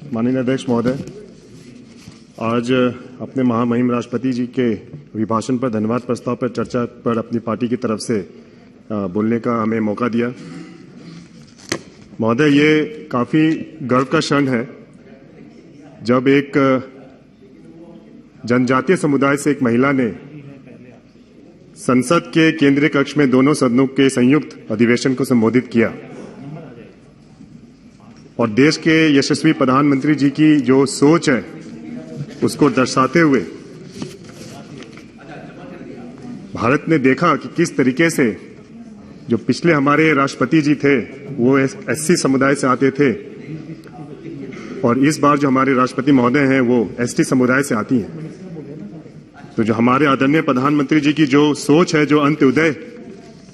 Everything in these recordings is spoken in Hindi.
माननीय अध्यक्ष महोदय, आज अपने महामहिम राष्ट्रपति जी के अभिभाषण पर धन्यवाद प्रस्ताव पर चर्चा पर अपनी पार्टी की तरफ से बोलने का हमें मौका दिया। महोदय, ये काफी गर्व का क्षण है जब एक जनजातीय समुदाय से एक महिला ने संसद के केंद्रीय कक्ष में दोनों सदनों के संयुक्त अधिवेशन को संबोधित किया और देश के यशस्वी प्रधानमंत्री जी की जो सोच है उसको दर्शाते हुए भारत ने देखा कि किस तरीके से जो पिछले हमारे राष्ट्रपति जी थे वो एससी समुदाय से आते थे और इस बार जो हमारे राष्ट्रपति महोदय हैं वो एसटी समुदाय से आती हैं। तो जो हमारे आदरणीय प्रधानमंत्री जी की जो सोच है, जो अंत्योदय,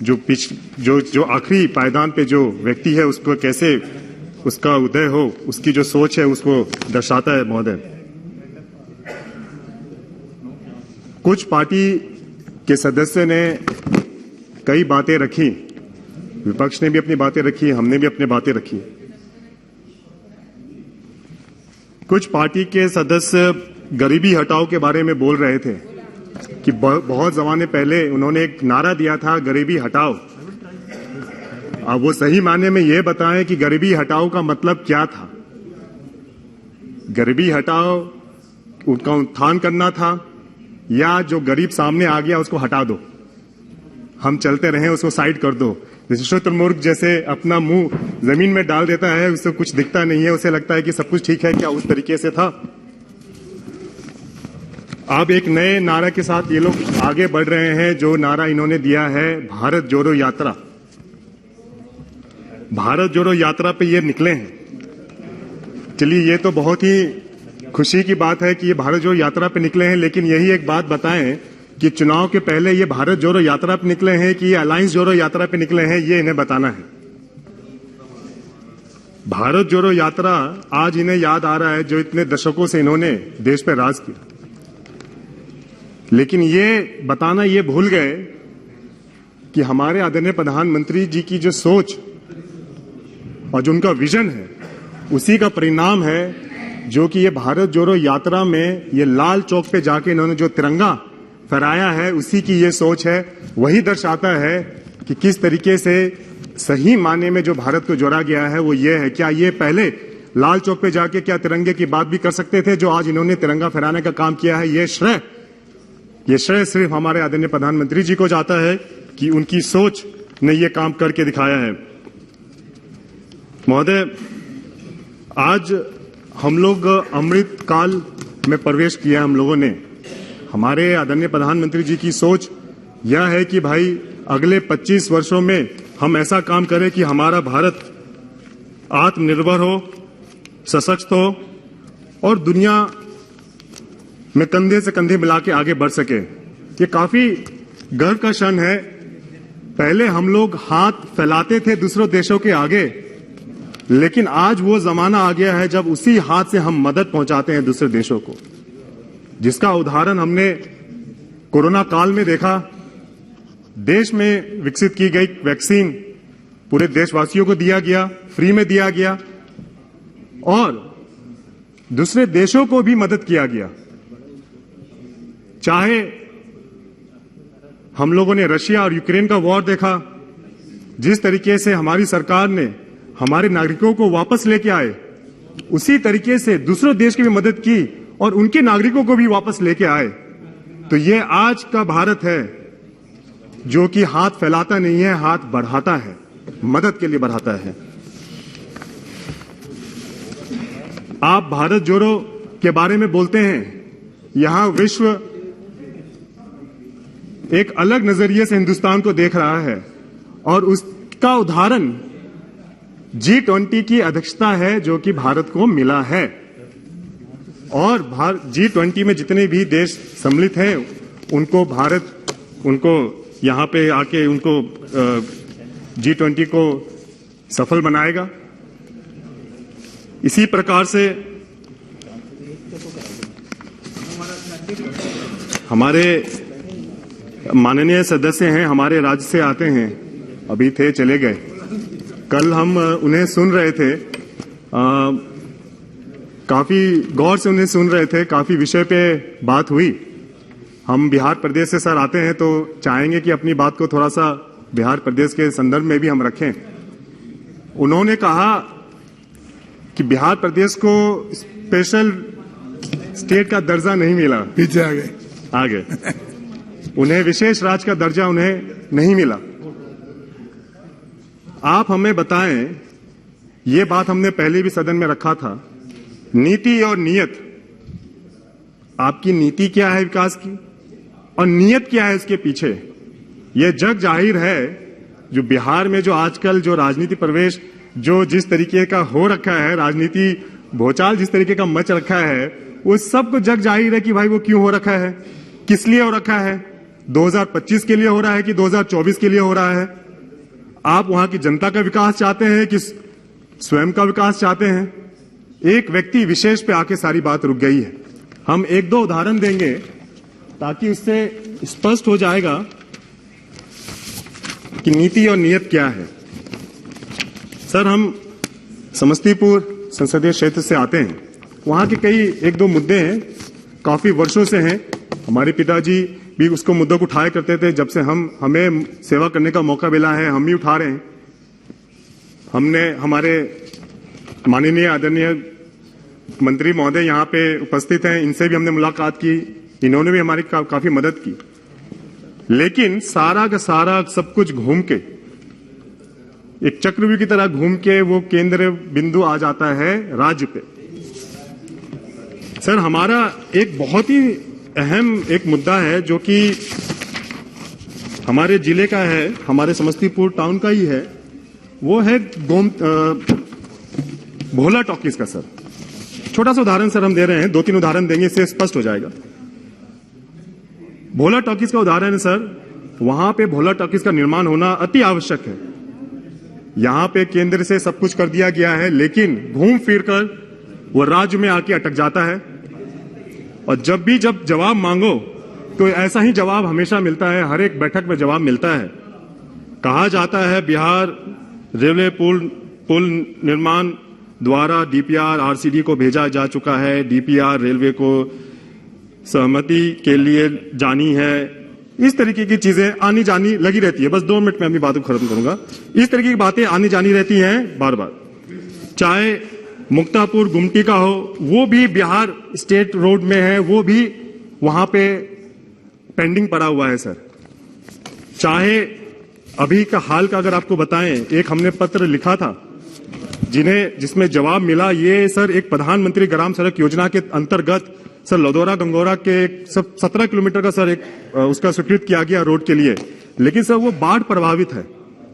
जो आखिरी पायदान पे जो व्यक्ति है उसको कैसे उसका उदय हो, उसकी जो सोच है उसको दर्शाता है। महोदय, कुछ पार्टी के सदस्य ने कई बातें रखी, विपक्ष ने भी अपनी बातें रखी, हमने भी अपनी बातें रखी। कुछ पार्टी के सदस्य गरीबी हटाओ के बारे में बोल रहे थे कि बहुत जमाने पहले उन्होंने एक नारा दिया था, गरीबी हटाओ। अब वो सही मायने में ये बताएं कि गरीबी हटाओ का मतलब क्या था। गरीबी हटाओ उनका उत्थान करना था या जो गरीब सामने आ गया उसको हटा दो, हम चलते रहे उसको साइड कर दो। जैसे शुतुरमुर्ग जैसे अपना मुंह जमीन में डाल देता है, उससे कुछ दिखता नहीं है, उसे लगता है कि सब कुछ ठीक है, क्या उस तरीके से था। अब एक नए नारा के साथ ये लोग आगे बढ़ रहे हैं। जो नारा इन्होंने दिया है, भारत जोड़ो यात्रा। भारत जोड़ो यात्रा पे ये निकले हैं। चलिए, ये तो बहुत ही खुशी की बात है कि ये भारत जोड़ो यात्रा पे निकले हैं, लेकिन यही एक बात बताएं कि चुनाव के पहले ये भारत जोड़ो यात्रा पे निकले हैं कि ये अलायंस जोड़ो यात्रा पे निकले हैं, ये इन्हें बताना है। भारत जोड़ो यात्रा आज इन्हें याद आ रहा है जो इतने दशकों से इन्होंने देश पे राज किया, लेकिन ये बताना ये भूल गए कि हमारे आदरणीय प्रधानमंत्री जी की जो सोच और जो उनका विजन है उसी का परिणाम है जो कि ये भारत जोड़ो यात्रा में ये लाल चौक पे जाके इन्होंने जो तिरंगा फहराया है, उसी की ये सोच है। वही दर्शाता है कि किस तरीके से सही मायने में जो भारत को जोड़ा गया है वो ये है। क्या ये पहले लाल चौक पे जाके क्या तिरंगे की बात भी कर सकते थे? जो आज इन्होंने तिरंगा फहराने का काम किया है, ये श्रेय सिर्फ हमारे आदरणीय प्रधानमंत्री जी को जाता है कि उनकी सोच ने ये काम करके दिखाया है। महोदय, आज हम लोग अमृत काल में प्रवेश किया। हम लोगों ने, हमारे आदरणीय प्रधानमंत्री जी की सोच यह है कि भाई अगले 25 वर्षों में हम ऐसा काम करें कि हमारा भारत आत्मनिर्भर हो, सशक्त हो और दुनिया में कंधे से कंधे मिला के आगे बढ़ सके। ये काफी गर्व का क्षण है। पहले हम लोग हाथ फैलाते थे दूसरों देशों के आगे, लेकिन आज वो जमाना आ गया है जब उसी हाथ से हम मदद पहुंचाते हैं दूसरे देशों को, जिसका उदाहरण हमने कोरोना काल में देखा। देश में विकसित की गई वैक्सीन पूरे देशवासियों को दिया गया, फ्री में दिया गया और दूसरे देशों को भी मदद किया गया। चाहे हम लोगों ने रशिया और यूक्रेन का वॉर देखा, जिस तरीके से हमारी सरकार ने हमारे नागरिकों को वापस लेके आए, उसी तरीके से दूसरों देश की भी मदद की और उनके नागरिकों को भी वापस लेके आए। तो ये आज का भारत है जो कि हाथ फैलाता नहीं है, हाथ बढ़ाता है, मदद के लिए बढ़ाता है। आप भारत जोड़ो के बारे में बोलते हैं, यहां विश्व एक अलग नजरिए से हिंदुस्तान को देख रहा है और उसका उदाहरण G20 की अध्यक्षता है जो कि भारत को मिला है। और G20 में जितने भी देश सम्मिलित हैं उनको भारत उनको यहां पे आके उनको G20 को सफल बनाएगा। इसी प्रकार से हमारे माननीय सदस्य हैं, हमारे राज्य से आते हैं, अभी थे चले गए। कल हम उन्हें सुन रहे थे। काफी गौर से उन्हें सुन रहे थे, काफी विषय पे बात हुई। हम बिहार प्रदेश से सर आते हैं तो चाहेंगे कि अपनी बात को थोड़ा सा बिहार प्रदेश के संदर्भ में भी हम रखें। उन्होंने कहा कि बिहार प्रदेश को स्पेशल स्टेट का दर्जा नहीं मिला, पीछे आ गए उन्हें विशेष राज्य का दर्जा उन्हें नहीं मिला। आप हमें बताएं, ये बात हमने पहले भी सदन में रखा था, नीति और नियत, आपकी नीति क्या है विकास की और नियत क्या है इसके पीछे? यह जग जाहिर है। जो बिहार में जो आजकल जो राजनीति प्रवेश जो जिस तरीके का हो रखा है, राजनीति भूचाल जिस तरीके का मच रखा है, वो सबको जग जाहिर है कि भाई वो क्यों हो रखा है, किस लिए हो रखा है, 2025 के लिए हो रहा है कि 2024 के लिए हो रहा है। आप वहां की जनता का विकास चाहते हैं कि स्वयं का विकास चाहते हैं? एक व्यक्ति विशेष पे आके सारी बात रुक गई है। हम एक दो उदाहरण देंगे ताकि उससे स्पष्ट हो जाएगा कि नीति और नियत क्या है। सर, हम समस्तीपुर संसदीय क्षेत्र से आते हैं। वहां के कई एक दो मुद्दे हैं, काफी वर्षों से हैं। हमारे पिताजी भी उसको मुद्दों को उठाया करते थे। जब से हमें सेवा करने का मौका मिला है, हम भी उठा रहे हैं। हमने हमारे माननीय आदरणीय मंत्री महोदय यहाँ पे उपस्थित हैं, इनसे भी हमने मुलाकात की, इन्होंने भी हमारी काफी मदद की। लेकिन सारा का सारा सब कुछ घूम के एक चक्रव्यूह की तरह घूम के वो केंद्र बिंदु आ जाता है राज्य पे। सर, हमारा एक बहुत ही अहम एक मुद्दा है जो कि हमारे जिले का है, हमारे समस्तीपुर टाउन का ही है, वो है भोला टॉकीज का। सर, छोटा सा उदाहरण सर हम दे रहे हैं, 2-3 उदाहरण देंगे, इससे स्पष्ट हो जाएगा। भोला टॉकीज का उदाहरण है सर, वहां पे भोला टॉकीज का निर्माण होना अति आवश्यक है। यहां पे केंद्र से सब कुछ कर दिया गया है, लेकिन घूम फिर कर वो राज्य में आके अटक जाता है। और जब जवाब मांगो तो ऐसा ही जवाब हमेशा मिलता है, हर एक बैठक में जवाब मिलता है। कहा जाता है बिहार रेलवे पुल निर्माण द्वारा डीपीआर आरसीडी को भेजा जा चुका है, डीपीआर रेलवे को सहमति के लिए जानी है। इस तरीके की चीजें आनी जानी लगी रहती है। बस 2 मिनट में अपनी बात को खत्म करूंगा। इस तरीके की बातें आनी जानी रहती हैं बार बार। चाहे मुक्तापुर गुमटी का हो, वो भी बिहार स्टेट रोड में है, वो भी वहां पे पेंडिंग पड़ा हुआ है सर। चाहे अभी का हाल का अगर आपको बताएं, एक हमने पत्र लिखा था जिसमें जवाब मिला, ये सर एक प्रधानमंत्री ग्राम सड़क योजना के अंतर्गत सर लदौरा गंगौरा के 17 किलोमीटर का सर एक उसका स्वीकृत किया गया रोड के लिए। लेकिन सर वो बाढ़ प्रभावित है,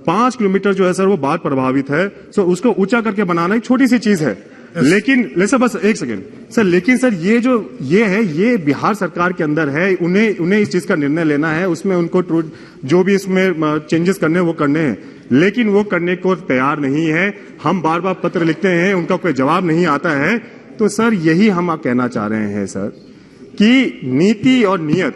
5 किलोमीटर जो है सर वो बाढ़ प्रभावित है। सो उसको ऊंचा करके बनाना एक छोटी सी चीज है। लेकिन सर बस एक सेकेंड सर, लेकिन सर ये बिहार सरकार के अंदर है, उन्हें इस चीज का निर्णय लेना है, उसमें उनको जो भी इसमें चेंजेस करने हैं वो करने हैं, लेकिन वो करने को तैयार नहीं है। हम बार बार पत्र लिखते हैं, उनका कोई जवाब नहीं आता है। तो सर यही हम कहना चाह रहे हैं सर कि नीति और नियत,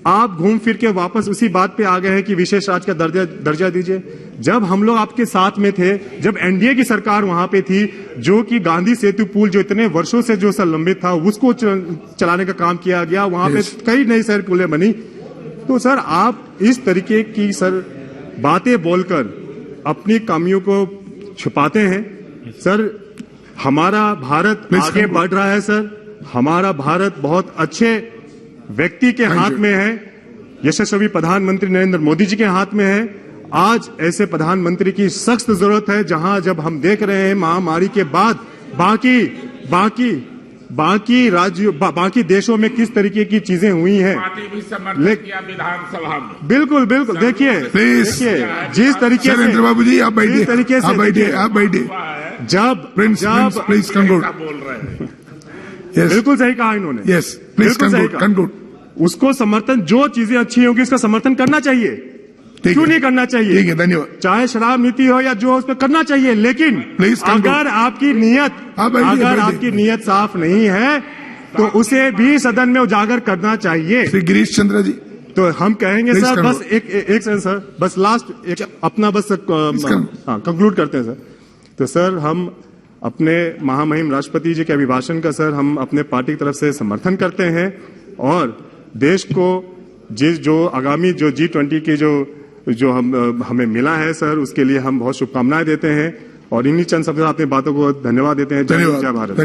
आप घूम फिर के वापस उसी बात पे आ गए हैं कि विशेष राज्य का दर्जा दीजिए। जब हम लोग आपके साथ में थे, जब एनडीए की सरकार वहां पे थी, जो कि गांधी सेतु पुल जो इतने वर्षों से जो सर लंबित था उसको चलाने का काम किया गया, वहां पे कई नई सर पुलें बनी। तो सर आप इस तरीके की सर बातें बोलकर अपनी कमियों को छुपाते हैं। सर हमारा भारत आगे बढ़ रहा है सर, हमारा भारत बहुत अच्छे व्यक्ति के हाथ में है, यशस्वी प्रधानमंत्री नरेंद्र मोदी जी के हाथ में है। आज ऐसे प्रधानमंत्री की सख्त जरूरत है, जहां जब हम देख रहे हैं महामारी के बाद बाकी राज्यों बाकी देशों में किस तरीके की चीजें हुई हैं, विधानसभा में बिल्कुल देखिए जिस तरीके से बाबू जी आप बैठिए, आप बैठिए जब प्लीज कंक्लूड बोल रहे हैं। बिल्कुल सही कहा इन्होंने। Yes please conclude. उसको समर्थन, जो चीजें अच्छी होंगी उसका समर्थन करना चाहिए, क्यों नहीं करना चाहिए? ठीक है, धन्यवाद। चाहे शराब नीति हो या जो हो, उस पर करना चाहिए, लेकिन अगर आपकी नीयत साफ नहीं है तो उसे भी सदन में उजागर करना चाहिए। श्री गिरीश चंद्र जी, तो हम कहेंगे सर बस एक सर बस लास्ट एक अपना बस कंक्लूड करते हैं सर। तो सर हम अपने महामहिम राष्ट्रपति जी के अभिभाषण का सर हम अपने पार्टी की तरफ से समर्थन करते हैं और देश को जो आगामी जो G20 की जो हमें मिला है सर उसके लिए हम बहुत शुभकामनाएं देते हैं और इन्हीं चंद शब्दों से अपनी बातों को धन्यवाद देते हैं। जय हिंद, जय भारत।